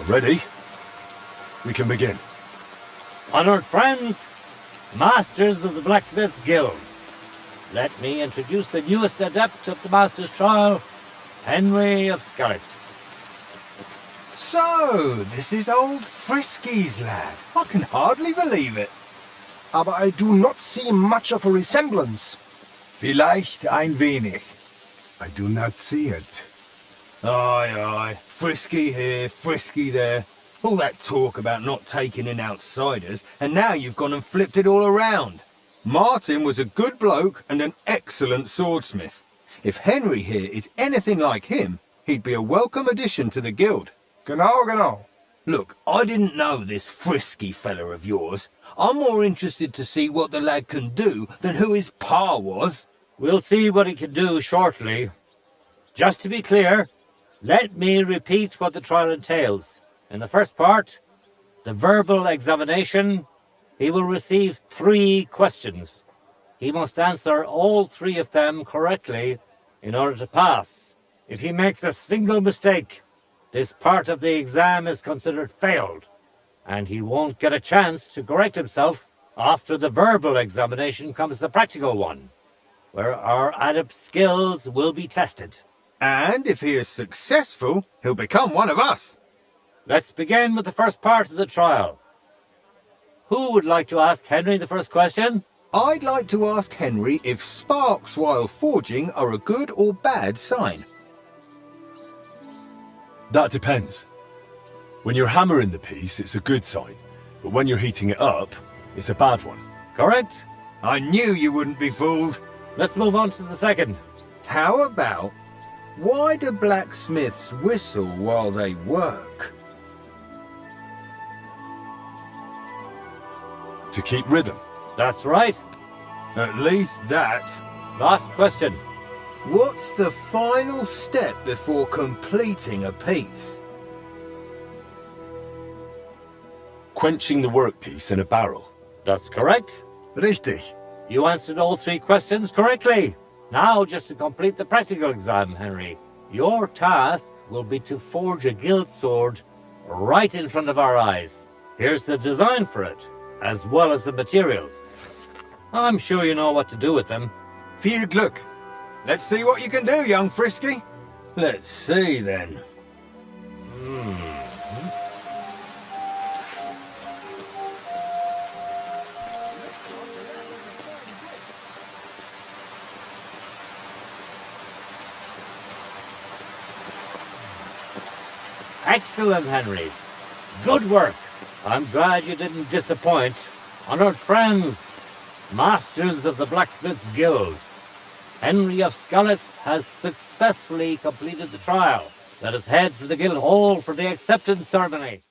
Ready? We can begin. Honored friends, masters of the Blacksmith's Guild, let me introduce the newest adept of the Master's Trial, Henry of Skalitz. So, this is old Frisky's lad. I can hardly believe it. Aber I do not see much of a resemblance. Vielleicht ein wenig. I do not see it. Aye, aye. Frisky here, Frisky there. All that talk about not taking in outsiders, and now you've gone and flipped it all around. Martin was a good bloke and an excellent swordsmith. If Henry here is anything like him, he'd be a welcome addition to the guild. Genau, genau. Look, I didn't know this Frisky fella of yours. I'm more interested to see what the lad can do than who his pa was. We'll see what he can do shortly. Just to be clear, let me repeat what the trial entails. In the first part, the verbal examination, he will receive 3 questions. He must answer all 3 of them correctly in order to pass. If he makes a single mistake, this part of the exam is considered failed, and he won't get a chance to correct himself. After the verbal examination comes the practical one, where our adept skills will be tested. And if he is successful, he'll become one of us. Let's begin with the first part of the trial. Who would like to ask Henry the first question? I'd like to ask Henry if sparks while forging are a good or bad sign. That depends. When you're hammering the piece, it's a good sign. But when you're heating it up, it's a bad one. Correct? I knew you wouldn't be fooled. Let's move on to the second. How about, why do blacksmiths whistle while they work? To keep rhythm. That's right. At least that. Last question. What's the final step before completing a piece? Quenching the workpiece in a barrel. That's correct. Richtig. You answered all 3 questions correctly. Now, just to complete the practical exam, Henry, your task will be to forge a guild sword right in front of our eyes. Here's the design for it, as well as the materials. I'm sure you know what to do with them. Viel Glück. Let's see what you can do, young Frisky. Let's see, then. Excellent, Henry. Good work. I'm glad you didn't disappoint. Honored friends, masters of the Blacksmith's Guild, Henry of Skalitz has successfully completed the trial. Let us head for the guild hall for the acceptance ceremony.